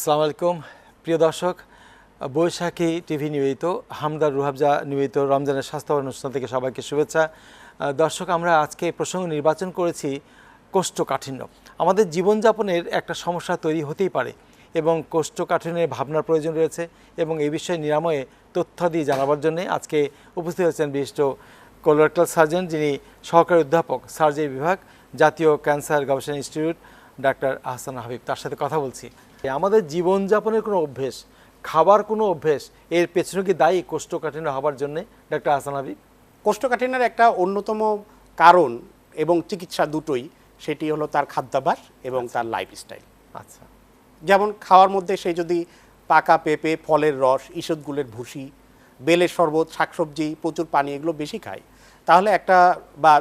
আসসালামু আলাইকুম প্রিয় দর্শক, বৈশাখী টিভি নিবেদিত হামদার রুহাবজা নিবেদিত রমজানের স্বাস্থ্য অনুষ্ঠান থেকে সবাইকে শুভেচ্ছা। দর্শক, আমরা আজকে প্রসঙ্গ নির্বাচন করেছি কোষ্ঠকাঠিন্য। আমাদের জীবনযাপনের একটা সমস্যা তৈরি হতেই পারে এবং কোষ্ঠকাঠিন্যের ভাবনার প্রয়োজন রয়েছে, এবং এই বিষয়ে নিরাময়ে তথ্যাদি জানাবার জন্য আজকে উপস্থিত হয়েছেন বিশিষ্ট কোলোরেক্টাল সার্জন, যিনি সহকারী অধ্যাপক সার্জারি বিভাগ, জাতীয় ক্যান্সার গবেষণা ইনস্টিটিউট, ডাক্তার আহসান হাবিব। তার সাথে কথা বলছি। আমাদের জীবনযাপনের কোনো অভ্যেস, খাবার কোনো অভ্যেস, এর পেছনে কি দায়ী কোষ্ঠকাঠিন্য হবার জন্য ডাক্তার আহসান হাবিব? কোষ্ঠকাঠিন্যের একটা অন্যতম কারণ এবং চিকিৎসা দুটোই, সেটি হলো তার খাদ্যাভ্যাস এবং তার লাইফস্টাইল। আচ্ছা, যেমন খাওয়ার মধ্যে সে যদি পাকা পেঁপে, ফলের রস, ঈষৎগুলের ভুসি, বেলের শরবত, শাকসবজি, প্রচুর পানি এগুলো বেশি খায়, তাহলে একটা বা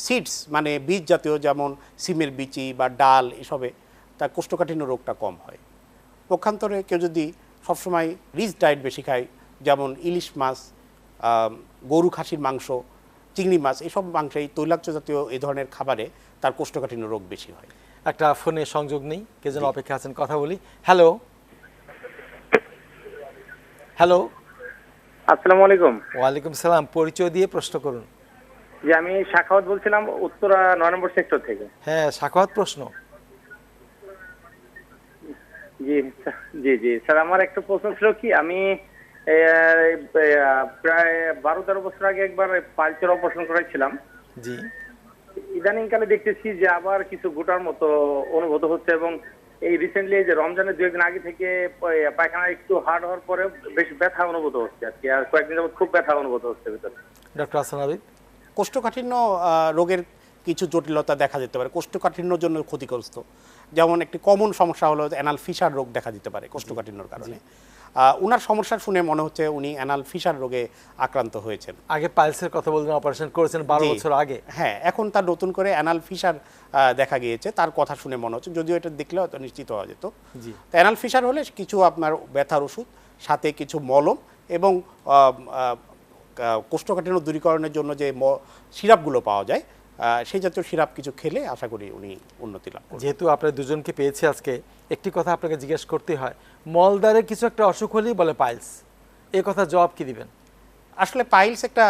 সিডস মানে বীজ জাতীয় যেমন সিমের বিচি বা ডাল, এসবে তার কোষ্ঠকাঠিন্য রোগটা কম হয়। পক্ষান্তরে কেউ যদি সবসময় রিচ ডায়েট বেশি খায়, যেমন ইলিশ মাছ, গরু খাসির মাংস, চিংড়ি মাছ, এসব মাংসে তৈলাক্ত জাতীয় এই ধরনের খাবারে তার কোষ্ঠকাঠিন্য রোগ বেশি হয়। একটা ফোনে সংযোগ নেই, কে যেন অপেক্ষা আছেন, কথা বলি। হ্যালো হ্যালো, আসসালামু আলাইকুম। ওয়ালাইকুম সালাম। পরিচয় দিয়ে প্রশ্ন করুন। জি, আমি শাখাওয়াত বলছিলাম, উত্তরা ৯ নম্বর সেক্টর থেকে। হ্যাঁ, সাখাওয়াত প্রশ্ন। জি জি জি স্যার, আমার একটা প্রশ্ন ছিল কি, আমি প্রায় ১২-১৩ বছর আগে একবার পালচের অপারেশন করেছিলাম। জি, ইদানিংকালে দেখতেছি যে আবার কিছু গোটার মতো অনুভূত হচ্ছে, এবং এই রিসেন্টলি যে রমজানের ২ একদিন আগে থেকে পায়খানা একটু হার্ড হওয়ার পরে বেশ ব্যথা অনুভূত হচ্ছে আর কি, আর কয়েকদিন যাবত খুব ব্যথা অনুভূত হচ্ছে ভিতরে। ডাক্তার আহসান হাবিব। কোষ্ঠকাঠিন্য রোগের কিছু জটিলতা দেখা যেতে পারে, কোষ্ঠকাঠিন্যর জন্য ক্ষতিগ্রস্ত। যেমন একটি কমন সমস্যা হলো অ্যানাল ফিশার রোগ দেখা দিতে পারে কোষ্ঠকাঠিন্যর কারণে। উনার সমস্যা শুনে মনে হচ্ছে উনি অ্যানাল ফিশার রোগে আক্রান্ত হয়েছেন। আগে পাইলসের কথা বলবেন, অপারেশন করেছেন ১২ বছর আগে। হ্যাঁ, এখন তার নতুন করে অ্যানাল ফিশার দেখা গিয়েছে, তার কথা শুনে মনে হচ্ছে, যদিও এটা দেখলে হয়তো নিশ্চিত হওয়া যেত। জি, অ্যানাল ফিশার হলে কিছু আপনার ব্যথার ওষুধ, সাথে কিছু মলম এবং কোষ্ঠকাঠিন্য দূরীকরণের জন্য যে সিরাপগুলো পাওয়া যায়, সেই জাতীয় সিরাপ কিছু খেলে আশা করি উনি উন্নতি লাভ করবেন। যেহেতু আপনার দুজনকে পেয়েছি আজকে, একটি কথা আপনাকে জিজ্ঞেস করতে হয়। মলদ্বারের কিছু একটা অসুখ হলেই বলে পাইলস, এ কথা জবাব কি দিবেন? আসলে পাইলস একটা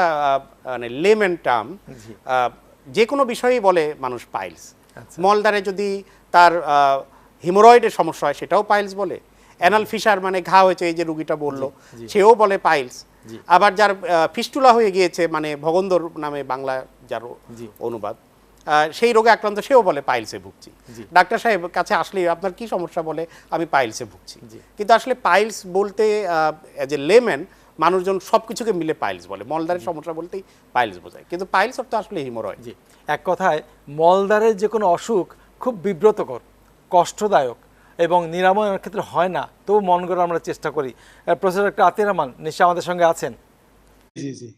মানে লেমেন টার্ম, জি, যে কোনো বিষয়েই বলে মানুষ পাইলস। আচ্ছা। মলদ্বারে যদি তার হিমোরয়েডের সমস্যা হয় সেটাও পাইলস বলে। অ্যানাল ফিশার মানে ঘা হয়েছে, এই যে রুগীটা বলল, জি, সেও বলে পাইলস। জি, আবার যার ফিস্টুলা হয়ে গিয়েছে, মানে ভগন্দর নামে বাংলা যার জি, অনুবাদ, সেই রোগে আক্রান্ত, সেও বলে পাইলসে ভুগছি। জি, ডাক্তার সাহেব কাছে আসলে আপনার কি সমস্যা, বলে আমি পাইলসে ভুগছি। জি। কিন্তু আসলে পাইলস বলতে এজ এ লেম্যান মানুষজন সব কিছুকে মিলে পাইলস বলে, মলদ্বারের সমস্যা বলতেই পাইলস বোঝায়, কিন্তু পাইলস অর্থ আসলে হিমোরয়েড। জি, এক কথায় মলদ্বারের যে কোনো অসুখ খুব বিব্রতকর, কষ্টদায়ক এবং নিরাময়ের ক্ষেত্রে হয় না, তবু মন গড়া আমরা চেষ্টা করি। প্রফেসর একটা আতিয়ার রহমান নিশ্চয় আমাদের সঙ্গে আছেন। জি, জি।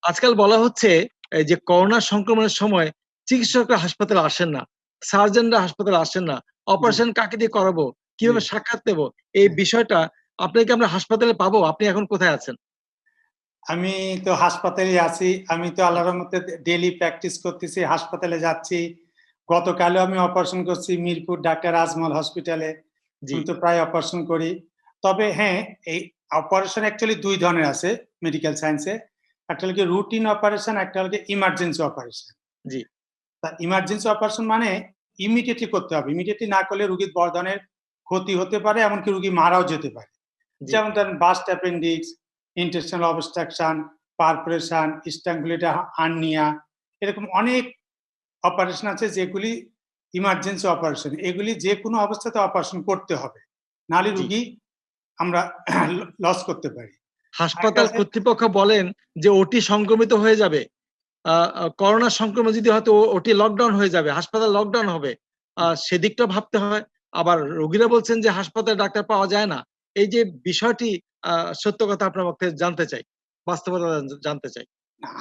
আজকাল বলা হচ্ছে যে করোনা সংক্রমণের সময় চিকিৎসকরা হাসপাতালে আসেন না, সার্জনরা হাসপাতালে আসেন না, অপারেশন কাকে দিয়ে করাবো, কিভাবে জি। সাক্ষাৎ দেবো, এই বিষয়টা আপনাকে আমরা হাসপাতালে পাবো? আপনি এখন কোথায় আছেন? আমি তো হাসপাতালেই আছি। আমি তো আল্লাহর রহমতে ডেইলি প্র্যাকটিস করতেছি, হাসপাতালে যাচ্ছি। গতকালও আমি অপারেশন করছি মিরপুর ডাক্তার আজমল হসপিটালে। জি, আমি তো প্রায় অপারেশন করি। তবে হ্যাঁ, এই অপারেশন অ্যাকচুয়ালি ২ ধরনের আছে মেডিকেল সায়েন্সে। একটা হলো গিয়ে রুটিন অপারেশন, একটা হলো গিয়ে ইমার্জেন্সি অপারেশন। জি, তা ইমার্জেন্সি অপারেশন মানে ইমিডিয়েটলি করতে হবে। ইমিডিয়েটলি না করলে রোগীর বড় ধরনের ক্ষতি হতে পারে, এমনকি রোগী মারাও যেতে পারে। জি, যেমন ধরেন burst appendix, intestinal obstruction, perforation, strangulated hernia, এরকম অনেক অপারেশন আছে যেগুলি ইমার্জেন্সি অপারেশন। এগুলি যে কোনো অবস্থাতে অপারেশন করতে হবে। নাহলে জি। রোগী আমরা লস করতে পারি। আরেকটা হাসপাতাল আছে, কর্তৃপক্ষ বলেন যে ওটি সংক্রমিত হয়ে যাবে, করোনা সংক্রমণ যদি হয়তো ওটি লকডাউন হয়ে যাবে, হাসপাতাল লকডাউন হবে। সেদিকটা ভাবতে হয়। আবার রোগীরা বলছেন যে হাসপাতালে ডাক্তার পাওয়া যায় না। এই যে বিষয়টি, সত্য কথা আপনার পক্ষে জানতে চাই, বাস্তবতা জানতে চাই।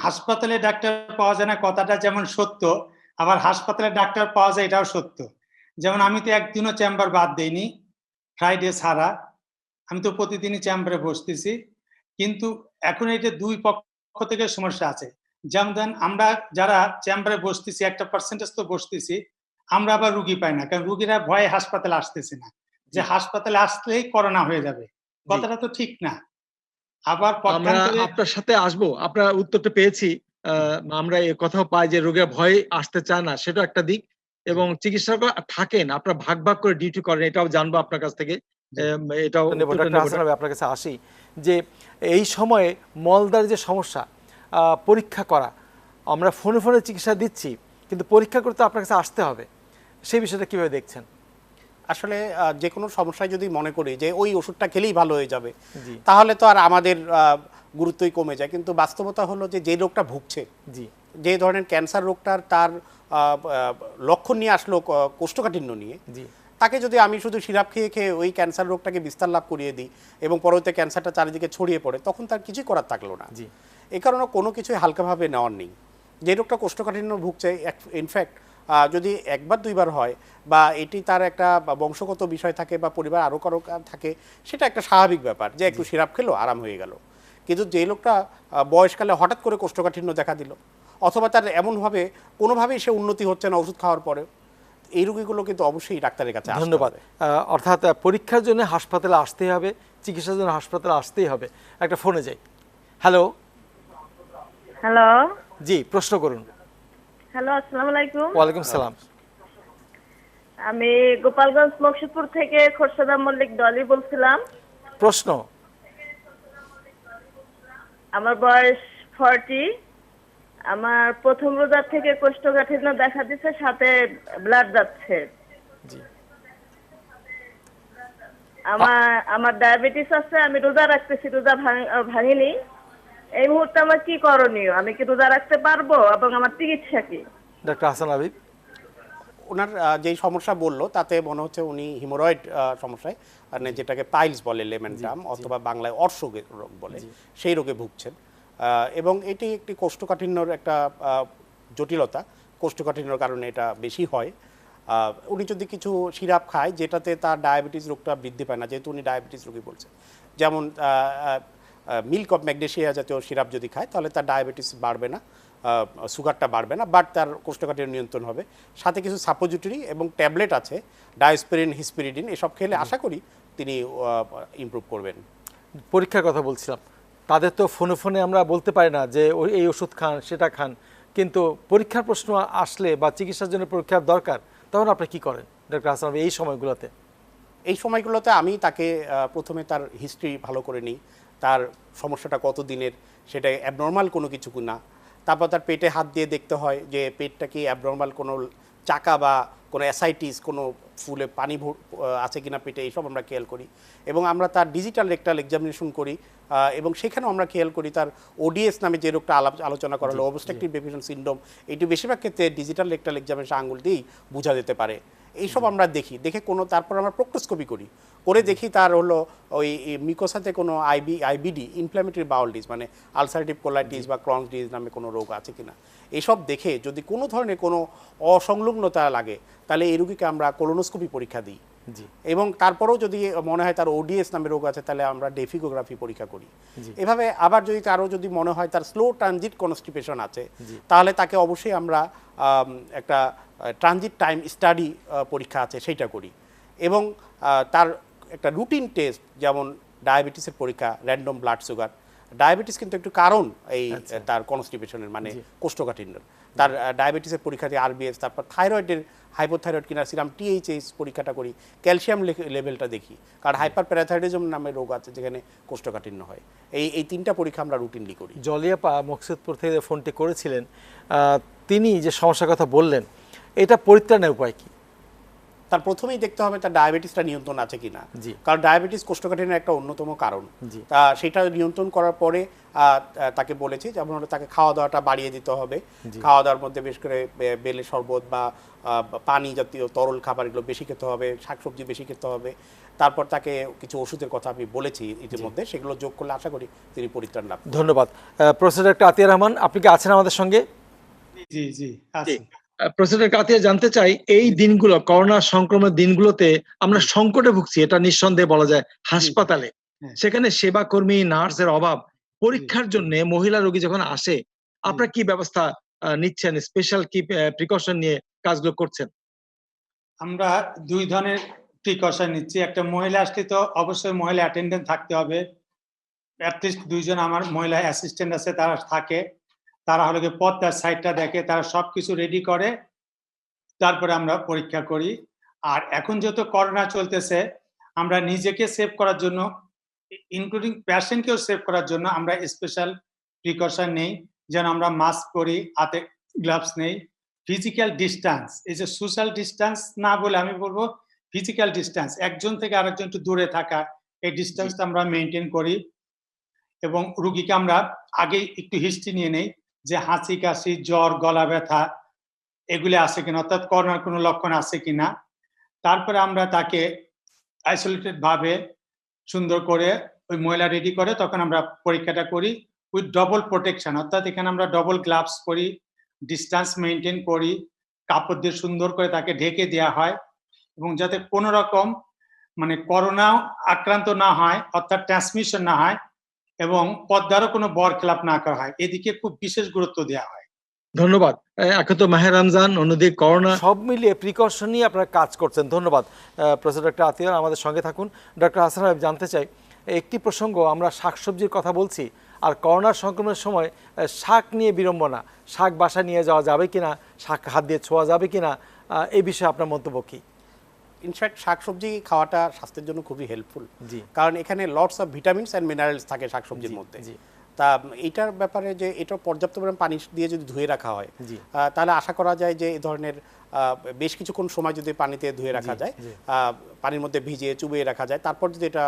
হাসপাতালে ডাক্তার পাওয়া যায় না কথাটা যেমন সত্য, আবার হাসপাতালে ডাক্তার পাওয়া যায় এটাও সত্য। যেমন আমি তো একদিনও চেম্বার বাদ দেইনি, ফ্রাইডে ছাড়া। আমি তো প্রতিদিনই চেম্বারে বসতেছি। কিন্তু এখন এই যে ২ পক্ষ থেকে সমস্যা আছে। যেমন ধরেন আমরা যারা চেম্বারে বসতেছি একটা পার্সেন্টেজ তো বসতেছি, আমরা আবার রুগী পাই না। কারণ রুগীরা ভয়ে হাসপাতালে আসতেছে না। যে হাসপাতালে আসলেই করোনা হয়ে যাবে, কথাটা তো ঠিক না। আবার আমরা পক্ষান্তরে আপনার সাথে আসবো, আপনার উত্তরটা পেয়েছি। আমরা এ কথাও পাই যে রোগীরা ভয়ে আসতে চায় না, সেটাও একটা দিক। এবং চিকিৎসকরা থাকেন, আপনারা ভাগ ভাগ করে ডিউটি করেন, এটাও জানবো আপনার কাছ থেকে। জি। এটাও ধন্যবাদ উত্তরটা ডক্টর নেব। হাসান ভাই, আপনার কাছে আসি যে এই সময়ে মলদার যে সমস্যা, পরীক্ষা করা, আমরা ফোনে ফোনে চিকিৎসা দিচ্ছি, কিন্তু পরীক্ষা করতে আপনার কাছে আসতে হবে, সেই বিষয়টা কিভাবে দেখছেন? আসলে যে কোনো সমস্যায় যদি মনে করি যে ওই ওষুধটা খেলেই ভালো হয়ে যাবে, জি তাহলে তো আর আমাদের গুরুত্বই কমে যায়। কিন্তু বাস্তবতা হলো যে রোগটা ভুগছে, জি যে ধরনের ক্যান্সার রোগটার তার লক্ষণ নিয়ে আসলো কোষ্ঠকাঠিন্য নিয়ে, জি তাকে যদি আমি শুধু সিরাপ খেয়ে খেয়ে ওই ক্যান্সার রোগটাকে বিস্তার লাভ করিয়ে দিই এবং পরবর্তীতে ক্যান্সারটা চারিদিকে ছড়িয়ে পড়ে, তখন তার কিছুই করার থাকলো না। জি এই কারণে কোনো কিছুই হালকাভাবে নেওয়ার নেই। যে রোগটা কোষ্ঠকাঠিন্য ভুগছে, ইনফ্যাক্ট যদি একবার দুইবার হয় বা এটি তার একটা বংশগত বিষয় থাকে বা পরিবার আরও কারো থাকে, সেটা একটা স্বাভাবিক ব্যাপার যে একটু সিরাপ খেলো আরাম হয়ে গেল। কিন্তু যে লোকটা বয়সকালে হঠাৎ করে কোষ্ঠকাঠিন্য দেখা দিল, অথবা তার এমনভাবে কোনোভাবেই সে উন্নতি হচ্ছে না ওষুধ খাওয়ার পরে, এই রোগীগুলো কিন্তু অবশ্যই ডাক্তারের কাছে আসতে ধন্যবাদ। হবে। অর্থাৎ পরীক্ষার জন্য হাসপাতালে আসতেই হবে, চিকিৎসার জন্য হাসপাতালে আসতেই হবে। একটা ফোনে যাই। Hello, hello. জি প্রশ্ন করুন। হ্যালো, আসসালামু আলাইকুম। ওয়ালাইকুম সালাম। আমি গোপালগঞ্জ মকসুদপুর থেকে খোরশেদা মল্লিক ডলি বলছিলাম। প্রশ্ন। আমার বয়স 40। আমার প্রথম রোজার থেকে কোষ্ঠকাঠিন্য দেখা দিচ্ছে, সাথে ব্লাড যাচ্ছে। জি আমার ডায়াবেটিস আছে, আমি রোজা রাখতেছি, রোজা ভাঙিনি। এই মুহূর্তে আমার কি করণীয়? আমি কি রোজা রাখতে পারবো এবং আমার চিকিৎসা কি? ডক্টর হাসান হাবিব। ওনার যেই সমস্যা বললো তাতে মনে হচ্ছে উনি হিমোরয়েড সমস্যায়, মানে যেটাকে পাইলস বলে লেমন টার্ম, অথবা বাংলায় অর্শ রোগ বলে, সেই রোগে ভুগছেন। এবং এটি একটি কোষ্ঠকাঠিন্যর একটা জটিলতা, কোষ্ঠকাঠিন্যর কারণে এটা বেশি হয়। উনি যদি কিছু সিরাপ খায় যেটাতে তার ডায়াবেটিস রোগটা বৃদ্ধি পায় না, যেহেতু উনি ডায়াবেটিস রোগী বলছেন, যেমন মিল্ক অফ ম্যাগনেসিয়া জাতীয় সিরাপ যদি খায়, তাহলে তার ডায়াবেটিস বাড়বে না, সুগারটা বাড়বে না, বাট তার কোষ্ঠকাঠিন্য নিয়ন্ত্রণ হবে। সাথে কিছু সাপোজিটরি এবং ট্যাবলেট আছে, ডায়োস্পিরিন, হিসপিরিডিন, এসব খেলে আশা করি তিনি ইমপ্রুভ করবেন। পরীক্ষার কথা বলছিলাম, তাদের তো ফোনে ফোনে আমরা বলতে পারি না যে এই ওষুধ খান, সেটা খান, কিন্তু পরীক্ষার প্রশ্ন আসলে বা চিকিৎসার জন্য পরীক্ষার দরকার, তখন আপনি কি করেন ডক্টর হাসান হাবিব এই সময়গুলোতে? এই সময়গুলোতে আমি তাকে প্রথমে তার হিস্ট্রি ভালো করে নিই, তার সমস্যাটা কত দিনের, সেটা অ্যাবনর্মাল কোনো কিছু না। তারপর তার পেটে হাত দিয়ে দেখতে হয় যে পেটটা কি অ্যাবনর্মাল কোনো চাকা বা কোনো অ্যাসাইটিস, কোনো ফুলে পানি আছে কিনা পেটে, এইসব আমরা খেয়াল করি। এবং আমরা তার ডিজিটাল রেকটাল এক্সামিনেশন করি, এবং সেখানেও আমরা খেয়াল করি তার ওডিএস নামে যে রোগটা আলোচনা করা হলো, অবস্ট্রাকটিভ ডেফিশিয়েন্সি সিনড্রোম, এটি বেশিরভাগ ক্ষেত্রে ডিজিটাল রেকটাল এক্সামিনেশন আঙুল দিয়েই বোঝা যেতে পারে। এইসব আমরা দেখে তারপর আমরা প্রোক্টোস্কোপি করে দেখি তার হলো ওই মিকোসাতে কোনো আইবিডি, ইনফ্ল্যামেটরি বাউল ডিজ, মানে আলসারেটিভ কোলাইটিস বা ক্রনস ডিজিজ নামে কোনো রোগ আছে কিনা। এইসব দেখে যদি কোনো ধরনের কোনো অসংলগ্নতা লাগে, তাহলে এই রোগীকে আমরা কোলোনোস্কোপি পরীক্ষা দিই। এবং তারপরেও যদি মনে হয় তার ওডিএস নামে রোগ আছে, তাহলে আমরা ডেফিগোগ্রাফি পরীক্ষা করি। এভাবে আবার যদি কারো যদি মনে হয় তার স্লো ট্রানজিট কনস্টিপেশন আছে, তাহলে তাকে অবশ্যই আমরা একটা ট্রানজিট টাইম স্টাডি পরীক্ষা আছে, সেইটা করি। এবং তার একটা রুটিন টেস্ট, যেমন ডায়াবেটিসের পরীক্ষা, র্যান্ডম ব্লাড সুগার। ডায়াবেটিস কিন্তু একটু কারণ এই তার কনস্টিপেশনের, মানে কোষ্ঠকাঠিন্যর। তার ডায়াবেটিসের পরীক্ষা দিয়ে আরবিএস, তারপর থাইরয়েডের হাইপোথাইরয়েড কিনা সিরাম টিএইচএইচ পরীক্ষাটা করি, ক্যালসিয়াম লেভেলটা দেখি, কারণ হাইপার প্যারাথাইরয়েডিজম নামে রোগ আছে যেখানে কোষ্ঠকাঠিন্য হয়। এই তিনটা পরীক্ষা আমরা রুটিনলি করি। জলিয়াপা মকসুদপুর থেকে ফোনটি করেছিলেন, তিনি যে সমস্যার কথা বললেন, এটা পরিত্রাণের উপায় কি? তার প্রথমেই দেখতে হবে তার ডায়াবেটিসটা নিয়ন্ত্রণ আছে কিনা, কারণ ডায়াবেটিস কোষ্ঠকাঠিন্যের একটা অন্যতম কারণ। তা সেটা নিয়ন্ত্রণ করার পরে তাকে বলেছি যেমন তাকে খাওয়া দাওয়াটা বাড়িয়ে দিতে হবে। খাওয়া দাওয়ার মধ্যে বেশ করে বেলের শরবত বা পানি জাতীয় তরল খাবার, এগুলো বেশি খেতে হবে, শাকসবজি বেশি খেতে হবে। তারপর তাকে কিছু ওষুধের কথা আমি বলেছি ইতিমধ্যে, সেগুলো যোগ করলে আশা করি তিনি পরিত্রাণ লাভ করবেন। ধন্যবাদ। প্রফেসর ডক্টর আতিয়া রহমান, আপনি কি আছেন আমাদের সঙ্গে? জি জি আছি। প্রফেসর কাতিয়া, জানতে চাই এই দিনগুলো, করোনা সংক্রমণের দিনগুলোতে আমরা সংকটে ভুগছি, এটা নিঃসন্দেহে বলা যায়। হাসপাতালে সেখানে সেবা কর্মী, নার্সের অভাব, পরীক্ষার জন্য মহিলা রোগী যখন আসে, আপনারা কি ব্যবস্থা নিচ্ছেন, স্পেশাল কি প্রিকশন নিয়ে কাজগুলো করছেন? আমরা দুই ধরনের প্রিকশন নিচ্ছি। একটা মহিলা আসলে তো অবশ্যই মহিলা অ্যাটেন্ডেন্ট থাকতে হবে, অ্যাটলিস্ট 2 জন আমার মহিলা অ্যাসিস্ট্যান্ট আছে, তারা থাকে। তারা হলো গিয়ে পর্দার সাইডটা দেখে, তারা সবকিছু রেডি করে, তারপরে আমরা পরীক্ষা করি। আর এখন যেহেতু করোনা চলতেছে, আমরা নিজেকে সেভ করার জন্য, ইনক্লুডিং পেশেন্টকেও সেভ করার জন্য আমরা স্পেশাল প্রিকশন নেই। যেন আমরা মাস্ক পরি, হাতে গ্লাভস নেই, ফিজিক্যাল ডিস্টেন্স, এই যে সোশ্যাল ডিস্টেন্স না বলে আমি বলবো ফিজিক্যাল ডিস্টেন্স, একজন থেকে আরেকজন একটু দূরে থাকা, এই ডিস্টেন্সটা আমরা মেনটেন করি। এবং রুগীকে আমরা আগে একটু হিস্ট্রি নিয়ে নেই যে হাঁচি কাশি, জ্বর, গলা ব্যথা এগুলি আছে কিনা, অর্থাৎ করোনার কোনো লক্ষণ আছে কিনা। তারপরে আমরা তাকে আইসোলেটেড ভাবে সুন্দর করে ওই মহিলা রেডি করে, তখন আমরা পরীক্ষাটা করি উইথ ডবল প্রোটেকশন, অর্থাৎ এখানে আমরা ডবল গ্লাভস করি, ডিস্টেন্স মেনটেন করি, কাপড় দিয়ে সুন্দর করে তাকে ঢেকে দেওয়া হয়, এবং যাতে কোনো রকম মানে করোনা আক্রান্ত না হয়, অর্থাৎ ট্রান্সমিশন না হয়, এবং পর্দারও কোনো বরখেলাপ না করা হয়, এদিকে খুব বিশেষ গুরুত্ব দেওয়া হয়। ধন্যবাদ। এখন তো মাহে রমজান, অন্যদিকে করোনা, সব মিলিয়ে প্রিকশন নিয়ে আপনারা কাজ করছেন। ধন্যবাদ প্রফেসর ডক্টর আতিয়ার, আমাদের সঙ্গে থাকুন। ডক্টর হাসান হাবিব, জানতে চাই একটি প্রসঙ্গ, আমরা শাকসবজির কথা বলছি, আর করোনার সংক্রমণের সময় শাক নিয়ে বিড়ম্বনা, শাক বাসা নিয়ে যাওয়া যাবে কিনা, শাক হাত দিয়ে ছোঁয়া যাবে কিনা, এই বিষয়ে আপনার মন্তব্য কি? ইনফ্যাক্ট শাকসবজি খাওয়াটা স্বাস্থ্যের জন্য খুবই হেল্পফুল, জি। কারণ এখানে lots of vitamins and minerals থাকে শাকসবজির মধ্যে। জি। তা এইটার ব্যাপারে যে এটা পর্যাপ্ত পরিমাণ পানি দিয়ে যদি ধুয়ে রাখা হয়, জি। তাহলে আশা করা যায় যে এই ধরনের বেশ কিছুক্ষণ সময় যদি পানিতে ধুয়ে রাখা যায়, পানির মধ্যে ভিজিয়ে চুবিয়ে রাখা যায়, তারপর যদি এটা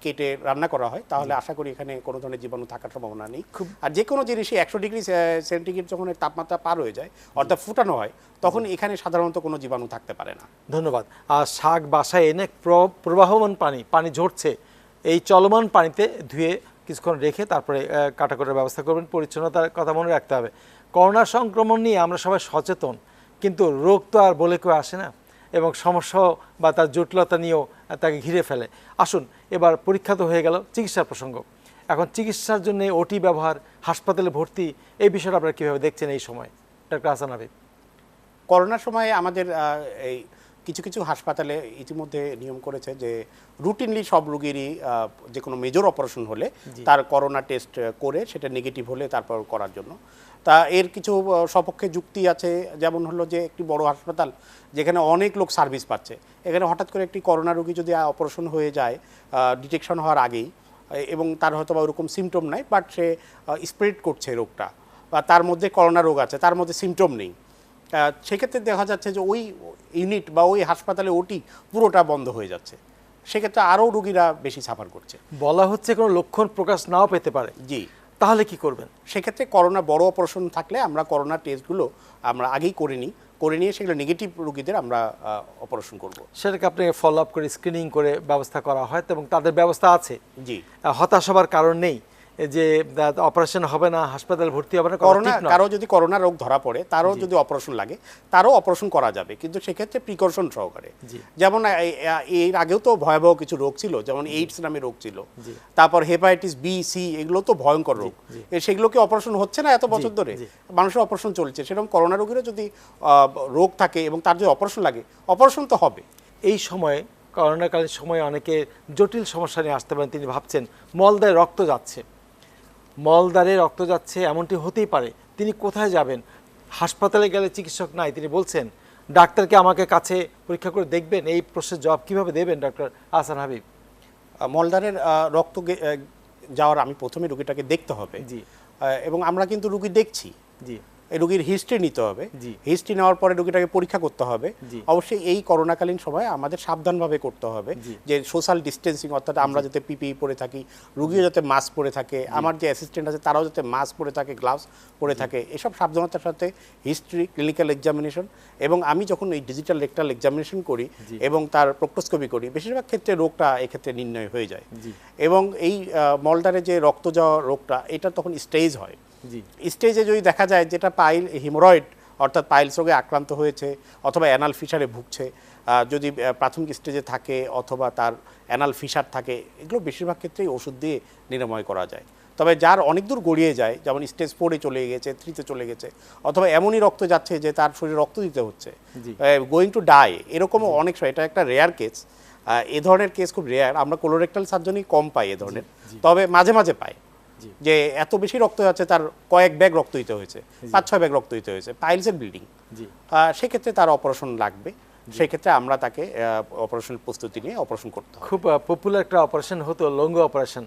কেটে রান্না করা হয়, তাহলে আশা করি এখানে কোনো ধরনের জীবাণু থাকার সম্ভাবনা নেই। আর যে কোনো জিনিসই 100 ডিগ্রি সেন্টিগ্রেড যখন তাপমাত্রা পার হয়ে যায়, অর্থাৎ ফুটানো হয়, তখন এখানে সাধারণত কোনো জীবাণু থাকতে পারে না। ধন্যবাদ। আর শাক বাসায় এনে প্রবাহমান পানি ঝরছে, এই চলমান পানিতে ধুয়ে কিছুক্ষণ রেখে তারপরে কাটা করার ব্যবস্থা করবেন। পরিচ্ছন্নতার কথা মনে রাখতে হবে। করোনা সংক্রমণ নিয়ে আমরা সবাই সচেতন, কিন্তু রোগ তো আর বলে কেউ আসে না, এবং সমস্যা বা তার জটিলতা নিয়েও তাকে ঘিরে ফেলে। আসুন, এবার পরীক্ষা তো হয়ে গেল, চিকিৎসার প্রসঙ্গ। এখন চিকিৎসার জন্য ওটি ব্যবহার, হাসপাতালে ভর্তি, এই বিষয়টা আপনারা কীভাবে দেখছেন এই সময়, ডক্টর হাসান হাবিব? করোনার সময় আমাদের এই কিছু কিছু হাসপাতালে ইতিমধ্যে নিয়ম করেছে যে রুটিনলি সব রোগীরই যে কোনো মেজর অপারেশন হলে তার করোনা টেস্ট করে সেটা নেগেটিভ হলে তারপর করার জন্য। তা এর কিছু সপক্ষে যুক্তি আছে, যেমন হলো যে একটি বড় হাসপাতাল যেখানে অনেক লোক সার্ভিস পাচ্ছে, এখানে হঠাৎ করে একটি করোনা রোগী যদি অপারেশন হয়ে যায় ডিটেকশন হওয়ার আগেই, এবং তার হয়তো বা ওরকম সিমটম নাই, বাট সে স্প্রেড করছে রোগটা, বা তার মধ্যে করোনা রোগ আছে, তার মধ্যে সিমটম নেই, সেক্ষেত্রে দেখা যাচ্ছে যে ওই ইউনিট বা ওই হাসপাতালে ওটি পুরোটা বন্ধ হয়ে যাচ্ছে। সেক্ষেত্রে আরও রোগীরা বেশি সাফার করছে। বলা হচ্ছে কোনো লক্ষণ প্রকাশ নাও পেতে পারে। জি। তাহলে কি করবেন? সেক্ষেত্রে করোনা বড় অপারেশন থাকলে আমরা করোনা টেস্টগুলো আমরা আগেই করে নিয়ে সেগুলো নেগেটিভ রোগীদের আমরা অপারেশন করব। সেটাকে আপনাকে ফলো আপ করে স্ক্রিনিং করে ব্যবস্থা করা হয়, এবং তাদের ব্যবস্থা আছে। জি। হতাশ হবার কারণ নেই যে অপারেশন হবে না, হাসপাতাল ভর্তি হবে না। করোনা, কারো যদি করোনা রোগ ধরা পড়ে, তারও যদি অপারেশন লাগে, তারও অপারেশন করা যাবে, কিন্তু সেক্ষেত্রে প্রিকশন সহকারে। যেমন এর আগেও তো ভয়াবহ কিছু রোগ ছিল, যেমন এইডস নামে রোগ ছিল, তারপর হেপাটাইটিস বি, সি, এগুলো তো ভয়ঙ্কর রোগ, সেগুলোকে অপারেশন হচ্ছে না এত বছর ধরে, মানুষের অপারেশন চলছে। সেরকম করোনা রোগীরও যদি রোগ থাকে এবং তার যদি অপারেশন লাগে, অপারেশন তো হবে। এই সময়ে, করোনাকালীন সময়ে অনেকে জটিল সমস্যা নিয়ে আসতে পারেন। তিনি ভাবছেন মলদারে রক্ত যাচ্ছে, এমনটি হতেই পারে। তিনি কোথায় যাবেন? হাসপাতালে গেলে চিকিৎসক নাই, তিনি বলছেন ডাক্তারকে আমাকে কাছে পরীক্ষা করে দেখবেন। এই প্রশ্নের জবাব কিভাবে দেবেন ডক্টর হাসান হাবিব? মলদারের রক্ত যাওয়ার আমি প্রথমে রোগীটাকে দেখতে হবে। জি। এবং আমরা কিন্তু রোগী দেখছি। জি। এই রোগীর হিস্ট্রি নিতে হবে। হিস্ট্রি নেওয়ার পরে রোগীটাকে পরীক্ষা করতে হবে। অবশ্যই এই করোনাকালীন সময় আমাদের সাবধানভাবে করতে হবে যে সোশ্যাল ডিস্টেন্সিং, অর্থাৎ আমরা যাতে পিপিই পরে থাকি, রোগীও যাতে মাস্ক পরে থাকে, আমার যে অ্যাসিস্ট্যান্ট আছে তারাও যাতে মাস্ক পরে থাকে, গ্লাভস পরে থাকে, এসব সাবধানতার সাথে হিস্ট্রি, ক্লিনিক্যাল এক্সামিনেশন, এবং আমি যখন এই ডিজিটাল রেকটাল এক্সামিনেশন করি এবং তার প্রক্টোস্কোপি করি, বেশিরভাগ ক্ষেত্রে রোগটা এক্ষেত্রে নির্ণয় হয়ে যায়। এবং এই মলদারে যে রক্ত যাওয়া রোগটা, এটা তখন স্টেজ হয়। স্টেজে যদি দেখা যায় যেটা হিমোরয়েড অর্থাৎ পাইলস রোগে আক্রান্ত হয়েছে অথবা অ্যানাল ফিশারে ভুগছে, যদি প্রাথমিক স্টেজে থাকে অথবা তার অ্যানাল ফিসার থাকে, এগুলো বেশিরভাগ ক্ষেত্রেই ওষুধ দিয়ে নিরাময় করা যায়। তবে যার অনেক দূর গড়িয়ে যায়, যেমন স্টেজ 4-এ চলে গেছে, 3-তে চলে গেছে, অথবা এমনই রক্ত যাচ্ছে যে তার শরীরে রক্ত দিতে হচ্ছে, গোয়িং টু ডাই, এরকমও অনেক সময়, এটা একটা রেয়ার কেস। এ ধরনের কেস খুব রেয়ার, আমরা কোলোরেক্টাল সার্জনই কম পাই এ ধরনের, তবে মাঝে মাঝে পাই যে এত বেশি রক্ত যাচ্ছে তার কয়েক ব্যাগ রক্ত দিতে হয়েছে, 5-6 ব্যাগ রক্ত দিতে হয়েছে, পাইলসের ব্লিডিং, সেক্ষেত্রে তার অপারেশন লাগবে। সেক্ষেত্রে আমরা তাকে অপারেশনের প্রস্তুতি নিয়ে অপারেশন করতে হবে। খুব পপুলার একটা অপারেশন হতো লঙ্গ অপারেশন,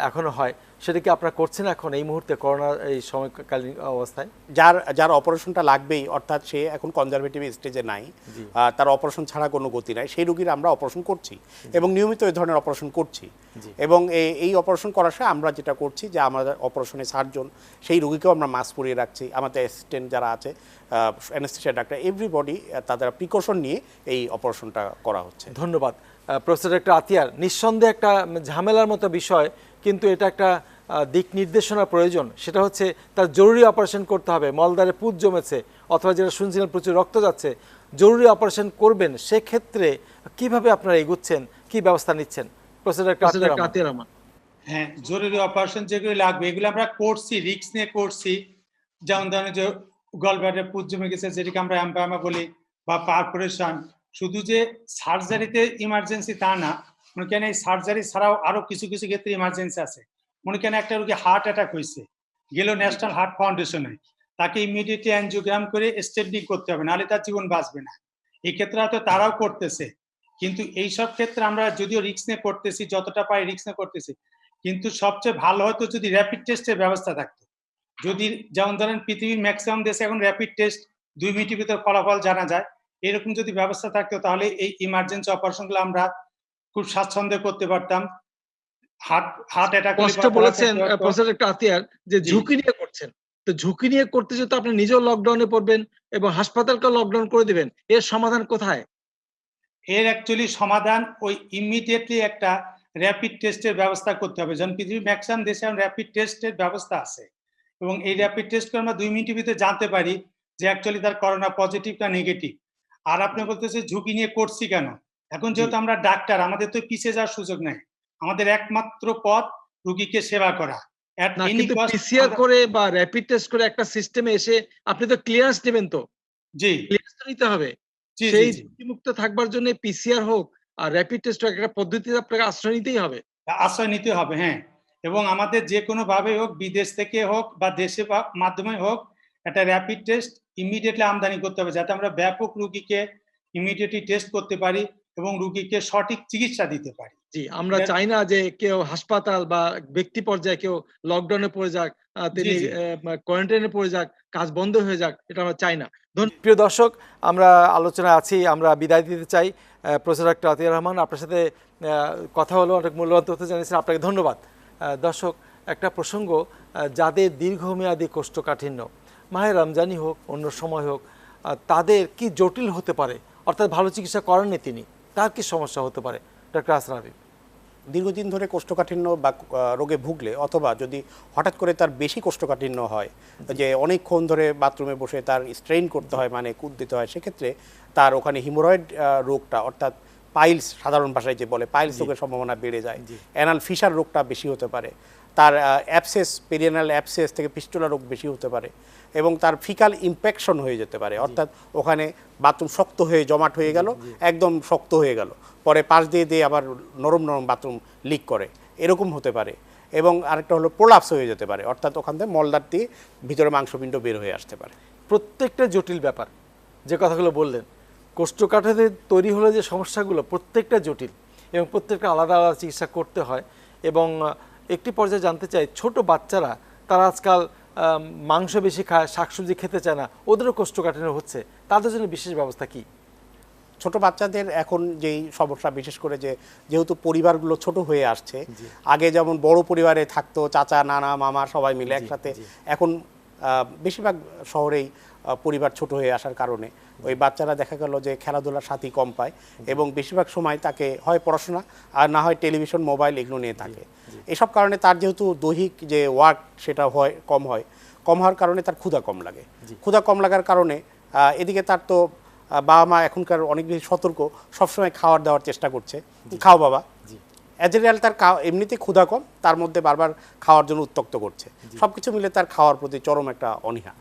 এখনো হয়, সেটা কি আপনারা করছেন এখন এই মুহূর্তে করোনার এই সময়কালীন অবস্থায়? যার অপারেশনটা লাগবেই, অর্থাৎ সে এখন কনজারভেটিভ স্টেজে নাই, তার অপারেশন ছাড়া কোনো গতি নাই, সেই রোগীর আমরা অপারেশন করছি এবং নিয়মিত এই ধরনের অপারেশন করছি। এবং এই অপারেশন করার সময় আমরা যেটা করছি যে আমাদের অপারেশনের সার্জন, সেই রোগীকেও আমরা মাস্ক পরিয়ে রাখছি, আমাদের অ্যাসিস্ট্যান্ট যারা আছে, অ্যানেস্থেসিয়া ডাক্তার, এভরিবডি তাদের প্রিকশন নিয়ে এই অপারেশনটা করা হচ্ছে। ধন্যবাদ প্রফেসর ডক্টর আতিয়ার। নিঃসন্দেহে একটা ঝামেলার মতো বিষয়, কিন্তু এটা একটা দিক নির্দেশনা প্রয়োজন। সেটা হচ্ছে তার জরুরি অপারেশন করতে হবে, মলদ্বারে পুঁজ জমেছে অথবা যেটা শুনছিলেন প্রচুর রক্ত যাচ্ছে, জরুরি অপারেশন করবেন, সেক্ষেত্রে কিভাবে আপনারা এগুচ্ছেন, কি ব্যবস্থা নিচ্ছেন প্রফেসর ডক্টর আতিয়ার রহমান? হ্যাঁ, জরুরি অপারেশন যেগুলো লাগবে এগুলো আমরা করছি, রিস্ক নিয়ে করছি। যেমন ধরেন যে গলব্লাডারে পুঁজ জমে গেছে, যেটাকে আমরা এমপায়ামা বলি, বা পারফোরেশন। শুধু যে সার্জারিতে ইমার্জেন্সি তা না, মনে করেন এই সার্জারি ছাড়াও আরো কিছু কিছু ক্ষেত্রে ইমার্জেন্সি আছে। মনে করেন একটা রোগী হার্ট অ্যাটাক হয়েছে, গেল ন্যাশনাল হার্ট ফাউন্ডেশনে, তাকে ইমিডিয়েটলি অ্যানজিওগ্রাম করে স্টেন্ডিং করতে হবে, নাহলে তার জীবন বাঁচবে না। এই ক্ষেত্রে হয়তো তারাও করতেছে, কিন্তু এইসব ক্ষেত্রে আমরা যদিও রিস্ক নিয়ে করতেছি, যতটা পাই রিস্ক নিয়ে করতেছি, কিন্তু সবচেয়ে ভালো হতো যদি র্যাপিড টেস্টের ব্যবস্থা থাকতো। যদি যেমন ধরেন পৃথিবীর ম্যাক্সিমাম দেশে এখন র্যাপিড টেস্ট 2 মিনিটের ভিতর ফলাফল জানা যায়, এরকম যদি ব্যবস্থা থাকতো তাহলে এই ইমার্জেন্সি অপারেশনগুলো আমরা খুব স্বাচ্ছন্দ্যে করতে পারতাম। হার্ট অ্যাটাক কষ্ট বলেছেন প্রফেসর ডক্টর আতিয়ার যে ঝুঁকি নিয়ে করছেন, তো ঝুঁকি নিয়ে করতে যেতে আপনি নিজেও লকডাউনে পড়বেন এবং হাসপাতালকে লকডাউন করে দিবেন, এর সমাধান কোথায়? এর অ্যাকচুয়ালি সমাধান ওই ইমিডিয়েটলি একটা র্যাপিড টেস্টের ব্যবস্থা করতে হবে। যেমন পৃথিবীর ম্যাক্সিমাম দেশে র্যাপিড টেস্টের ব্যবস্থা আছে, এবং এই র্যাপিড টেস্ট করে আমরা 2 মিনিটের ভিতরে জানতে পারি যে অ্যাকচুয়ালি তার করোনা পজিটিভ না নেগেটিভ। আর আপনি বলতেছে ঝুঁকি নিয়ে করছি কেন? এখন যেহেতু আমরা ডাক্তার, আমাদের তো পিছিয়ে যাওয়ার সুযোগ নেই, আমাদের একমাত্র পথ রোগীকে সেবা করা। কিন্তু পিসিআর করে বা র্যাপিড টেস্ট করে একটা সিস্টেমে এসে আপনি তো ক্লিয়ারেন্স নেবেন, তো জি ক্লিয়ারেন্স তো নিতে হবে। সেই ঝুঁকিমুক্ত থাকবার জন্য পিসিআর হোক আর র্যাপিড টেস্ট হোক, একটা পদ্ধতিতে আপনাকে আশ্রয় নিতেই হবে। আশ্রয় নিতে হবে, হ্যাঁ। এবং আমাদের যে কোনো ভাবে হোক, বিদেশ থেকে হোক বা দেশে মাধ্যমে হোক, একটা র্যাপিড টেস্ট ইমিডিয়েটলি আমদানি করতে হবে, যাতে আমরা ব্যাপক রোগীকে ইমিডিয়েটলি টেস্ট করতে পারি এবং রোগীকে সঠিক চিকিৎসা দিতে পারি। জি, আমরা চাই না যে কেউ হাসপাতাল বা ব্যক্তি পর্যায়ে কেউ লকডাউনে পড়ে যাক, তিনি কোয়ারেন্টাইনে পড়ে যাক, কাজ বন্ধ হয়ে যাক, এটা আমরা চাই না। প্রিয় দর্শক, আমরা আলোচনায় আছি, আমরা বিদায় দিতে চাই। প্রফেসর ডক্টর আতিয়ার রহমান, আপনার সাথে কথা হলো, অনেক মূল্যবান তথ্য জানিয়েছেন, আপনাকে ধন্যবাদ। দর্শক, একটা প্রসঙ্গ, যাদের দীর্ঘমেয়াদী কোষ্ঠকাঠিন্য, মাহে রমজানই হোক অন্য সময় হোক, তাদের কি জটিল হতে পারে, অর্থাৎ ভালো চিকিৎসা করেননি তিনি, তার কি সমস্যা হতে পারে ডক্টর আসরার হাবিব? দীর্ঘদিন ধরে কোষ্ঠকাঠিন্য বা রোগে ভুগলে, অথবা যদি হঠাৎ করে তার বেশি কোষ্ঠকাঠিন্য হয়, যে অনেকক্ষণ ধরে বাথরুমে বসে তার স্ট্রেইন করতে হয়, মানে কুদ দিতে হয়, সেক্ষেত্রে তার ওখানে হিমোরয়েড রোগটা, অর্থাৎ পাইলস, সাধারণ ভাষায় যে বলে পাইলস রোগের সম্ভাবনা বেড়ে যায়। অ্যানাল ফিসার রোগটা বেশি হতে পারে, তার অ্যাবসেস, পেরিয়ানাল অ্যাবসেস থেকে ফিস্টুলা রোগ বেশি হতে পারে, এবং তার ফিকাল ইনফেকশন হয়ে যেতে পারে, অর্থাৎ ওখানে বাথরুম শক্ত হয়ে জমাট হয়ে গেল, একদম শক্ত হয়ে গেল, পরে পাশ দিয়ে দিয়ে আবার নরম নরম বাথরুম লিক করে, এরকম হতে পারে। এবং আরেকটা হলো প্রোলাপস হয়ে যেতে পারে, অর্থাৎ ওখান থেকে মলদার দিয়ে ভিতরে মাংসপিণ্ড বের হয়ে আসতে পারে। প্রত্যেকটা জটিল ব্যাপার, যে কথাগুলো বললেন, কোষ্ঠকাঠিন্য তৈরি হলে যে সমস্যাগুলো, প্রত্যেকটা জটিল এবং প্রত্যেকটা আলাদা আলাদা চিকিৎসা করতে হয়। এবং একটি পর্যায়ে জানতে চাই, ছোট বাচ্চারা তারা আজকাল মাংস বেশি খায়, শাকসবজি খেতে চায় না, ওদেরও কোষ্ঠকাঠিন্য হচ্ছে, তাদের জন্য বিশেষ ব্যবস্থা কি? ছোট বাচ্চাদের এখন যেই সমস্যা, বিশেষ করে যেহেতু পরিবারগুলো ছোট হয়ে আসছে, আগে যেমন বড় পরিবারে থাকতো, চাচা, নানা, মামা সবাই মিলে একসাথে, এখন বেশিরভাগ শহরেই পরিবার ছোট হয়ে আসার কারণে ওই বাচ্চারা দেখা গেল যে খেলাধুলার সাথী কম পায়, এবং বেশিরভাগ সময় তাকে হয় পড়াশোনা আর না হয় টেলিভিশন, মোবাইল, এগুলো নিয়ে থাকে। এসব কারণে তার যেহেতু দৈহিক যে ওয়ার্ক সেটা কম হওয়ার কারণে তার ক্ষুধা কম লাগে। ক্ষুধা কম লাগার কারণে এদিকে তার তো বাবা মা এখনকার অনেক বেশি সতর্ক, সবসময় খাওয়ার দেওয়ার চেষ্টা করছে, খাও বাবা। অ্যাজ এ রিয়াল তার এমনিতে ক্ষুধা কম, তার মধ্যে বারবার খাওয়ার জন্য উত্ত্যক্ত করছে, সবকিছু মিলে তার খাওয়ার প্রতি চরম একটা অনীহা,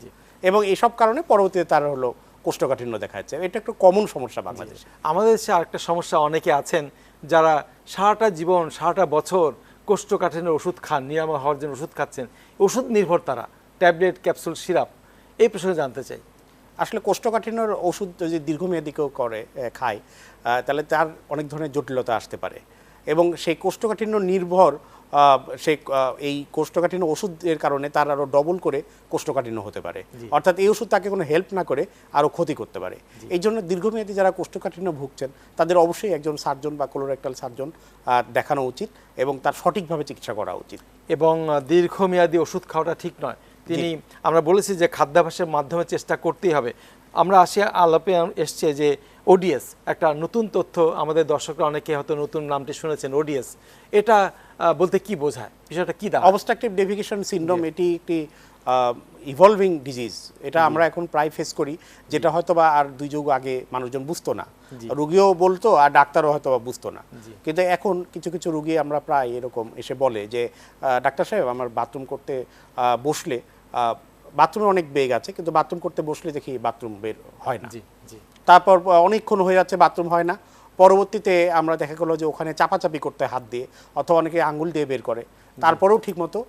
এবং এইসব কারণে পরবর্তীতে তার হলো কোষ্ঠকাঠিন্য দেখা যাচ্ছে। এটা একটা কমন সমস্যা বাংলাদেশে। আমাদের দেশে আরেকটা সমস্যা, অনেকে আছেন যারা সারাটা জীবন সারাটা বছর কোষ্ঠকাঠিন্যের ওষুধ খান, নিরাময় হওয়ার জন্য ওষুধ খাচ্ছেন, ওষুধ নির্ভর তারা, ট্যাবলেট, ক্যাপসুল, সিরাপ। এই প্রসঙ্গে জানতে চাই। আসলে কোষ্ঠকাঠিন্যর ওষুধ যদি দীর্ঘমেয়াদী কেউ খায়, তাহলে তার অনেক ধরনের জটিলতা আসতে পারে, এবং সেই কোষ্ঠকাঠিন্য নির্ভর এই কোষ্ঠকাঠিন্য ওষুধের কারণে তার আরও ডবল করে কোষ্ঠকাঠিন্য হতে পারে, অর্থাৎ এই ওষুধ তাকে কোনো হেল্প না করে আরও ক্ষতি করতে পারে। এই জন্য দীর্ঘমেয়াদী যারা কোষ্ঠকাঠিন্য ভুগছেন তাদের অবশ্যই একজন সার্জন বা কোলোরেক্টাল সার্জন দেখানো উচিত এবং তার সঠিকভাবে চিকিৎসা করা উচিত। এবং দীর্ঘমেয়াদী ওষুধ খাওয়াটা ঠিক নয়। আমরা বলেছি যে খাদ্যাভ্যাসের মাধ্যমে চেষ্টা করতেই হবে। আমরা আলাপে এসছে যে ওডিএস, একটা নতুন তথ্য, আমাদের দর্শকরা অনেকে হয়তো নতুন নামটি শুনেছেন, ওডিএস। এটা বলতে কি বোঝায়, বিষয়টা কি দাঁড়ায়? অবস্ট্রাকটিভ ডেফিকেশন সিনড্রোম, এটি একটি ইভলভিং ডিজিজ। এটা আমরা এখন প্রায় ফেস করি, যেটা হয়তো বা আর 2 যুগ আগে মানুষজন বুঝতো না, রুগীও বলতো আর ডাক্তারও হয়তো বা বুঝতো না। কিন্তু এখন কিছু কিছু রুগী আমরা প্রায় এরকম এসে বলে যে ডাক্তার সাহেব, আমার বাথরুম করতে বসলে, বাথরুমে অনেক বেগ আছে কিন্তু বাথরুম করতে বসলে দেখি বাথরুম বের হয় না, তারপর অনেকক্ষণ হয়ে যাচ্ছে বাথরুম হয় না, পরবর্তীতে আমরা দেখা গেলো যে ওখানে চাপাচাপি করতে হাত দিয়ে, অথবা অনেকে আঙ্গুল দিয়ে বের করে, তারপরেও ঠিকমতো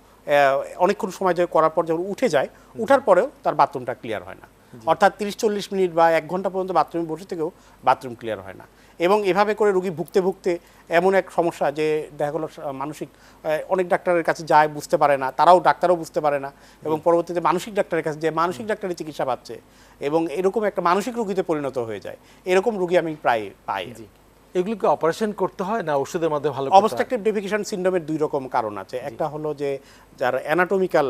অনেকক্ষণ সময় করার পর যখন উঠে যায়, উঠার পরেও তার বাথরুমটা ক্লিয়ার হয় না। অর্থাৎ 30-40 মিনিট বা 1 ঘন্টা পর্যন্ত বাথরুমে বসে থেকেও বাথরুম ক্লিয়ার হয় না। এবং এভাবে করে রুগী ভুগতে ভুগতে এমন এক সমস্যা যে দেখা গেলো মানসিক, অনেক ডাক্তারের কাছে যায়, বুঝতে পারে না, ডাক্তারও বুঝতে পারে না, এবং পরবর্তীতে মানসিক ডাক্তারের কাছে যে মানসিক ডাক্তারের চিকিৎসা পাচ্ছে, এবং এরকম একটা মানসিক রুগীতে পরিণত হয়ে যায়। এরকম রুগী আমি প্রায় পাই। এগুলোকে অপারেশন করতে হয় না ওষুধের মাধ্যমে ভালো? অবস্ট্রাকটিভ ডেফিকেশন সিনড্রোমের 2 রকম কারণ আছে। একটা হলো যে যার অ্যানাটমিক্যাল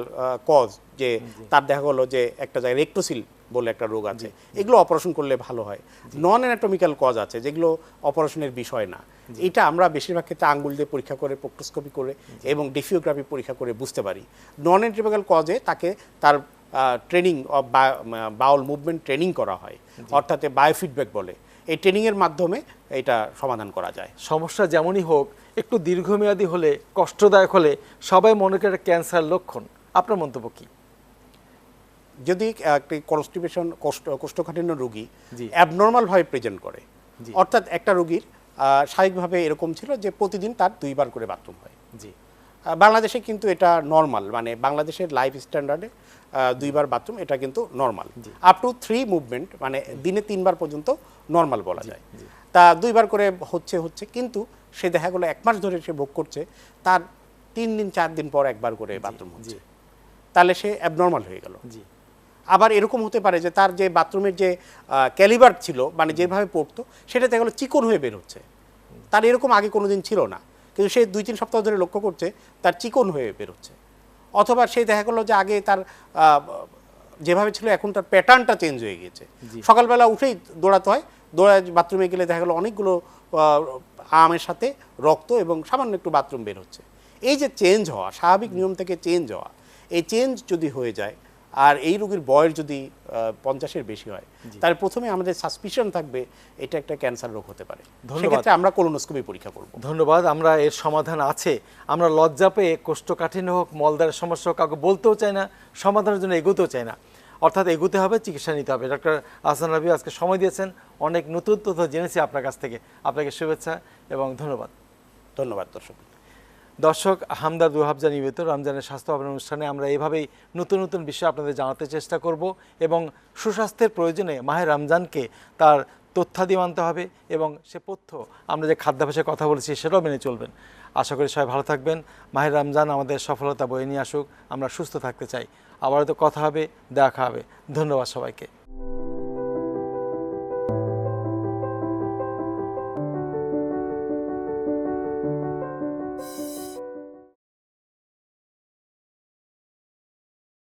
কজ, যে তার দেখা গেলো যে একটা জায়গায় রেক্টোসিল বলে একটা রোগ আছে, এগুলো অপারেশন করলে ভালো হয়। নন অ্যানাটমিক্যাল কজ আছে যেগুলো অপারেশনের বিষয় না, এটা আমরা বেশিরভাগ ক্ষেত্রে আঙ্গুল দিয়ে পরীক্ষা করে, প্রোক্টোস্কোপি করে এবং ডিফিওগ্রাফি পরীক্ষা করে বুঝতে পারি। নন অ্যানাটমিক্যাল কজে তাকে তার training of bowel movement training করা হয়, অর্থাৎ বায়োফিডব্যাক বলে। এই ট্রেনিংয়ের মাধ্যমে এটা সমাধান করা যায়। সমস্যা যেমনই হোক, একটু দীর্ঘমেয়াদী হলে, কষ্টদায়ক হলে সবাই মনে করে ক্যান্সার লক্ষণ। আপনার মন্তব্য কি? যদি একটি কনস্টিপেশন, কোষ্ঠকাঠিন্য রোগী অ্যাবনর্মালভাবে প্রেজেন্ট করে, অর্থাৎ একটা রোগীর স্বাভাবিকভাবে এরকম ছিল যে প্রতিদিন তার 2 বার করে বাথরুম হয়, বাংলাদেশে কিন্তু এটা নর্মাল, মানে বাংলাদেশের লাইফ স্ট্যান্ডার্ডে 2 বার বাথরুম এটা কিন্তু নর্মাল। আপ টু 3 মুভমেন্ট, মানে দিনে 3 বার পর্যন্ত নর্মাল বলা যায়। তা 2 বার করে হচ্ছে, কিন্তু সে দেখা গেলো 1 মাস ধরে সে ভোগ করছে, তার 3 দিন 4 দিন পর 1 বার করে বাথরুম হচ্ছে, তাহলে সে অ্যাবনর্মাল হয়ে গেল। আবার এরকম হতে পারে যে তার যে বাথরুমের যে ক্যালিবার ছিল, মানে যেভাবে পড়তো, সেটা দেখা গেলো চিকন হয়ে বের হচ্ছে, তার এরকম আগে কোনোদিন ছিল না, কিন্তু সে 2-3 সপ্তাহ ধরে লক্ষ্য করছে তার চিকন হয়ে বের হচ্ছে। অথবা সে দেখা গেলো যে আগে তার যেভাবে ছিল এখন তার প্যাটার্নটা চেঞ্জ হয়ে গিয়েছে, সকালবেলা উঠেই দৌড়াতে হয়, দৌড়ায় বাথরুমে গেলে দেখা গেলো অনেকগুলো আমের সাথে রক্ত এবং সামান্য একটু বাথরুম বের হচ্ছে। এই যে চেঞ্জ হওয়া, স্বাভাবিক নিয়ম থেকে চেঞ্জ হওয়া, এই চেঞ্জ যদি হয়ে যায় আর এই রোগীর বয়স যদি 50-এর বেশি হয়, তাহলে প্রথমে আমাদের সাসপিশন থাকবে এটা একটা ক্যান্সার রোগ হতে পারে। সেক্ষেত্রে আমরা কোলোনোস্কোপি পরীক্ষা করব। ধন্যবাদ। আমরা এর সমাধান আছে। আমরা লজ্জা পেয়ে কোষ্ঠকাঠিন্য হোক, মলদ্বারের সমস্যা হোক, কাউকে বলতেও চাই না, সমাধানের জন্য এগোতেও চাই না, অর্থাৎ এগোতে হবে, চিকিৎসা নিতে হবে। ডক্টর আহসান রাবি আজকে সময় দিয়েছেন, অনেক নতুন তথ্য জেনেছি আপনার কাছ থেকে। আপনাকে শুভেচ্ছা এবং ধন্যবাদ। ধন্যবাদ দর্শক, হামদার রুহাবজা নিবেদিত রমজানের স্বাস্থ্য ভাবনা অনুষ্ঠানে আমরা এইভাবেই নতুন নতুন বিষয় আপনাদের জানাতে চেষ্টা করব, এবং সুস্বাস্থ্যের প্রয়োজনে মাহে রমজানকে তার তথ্যাদি মানতে হবে, এবং সে তথ্য আমরা যে খাদ্যাভ্যাসের কথা বলেছি সেটাও মেনে চলবেন। আশা করি সবাই ভালো থাকবেন। মাহে রমজান আমাদের সফলতা বয়ে নিয়ে আসুক, আমরা সুস্থ থাকতে চাই। আবারও তো কথা হবে, দেখা হবে। ধন্যবাদ সবাইকে।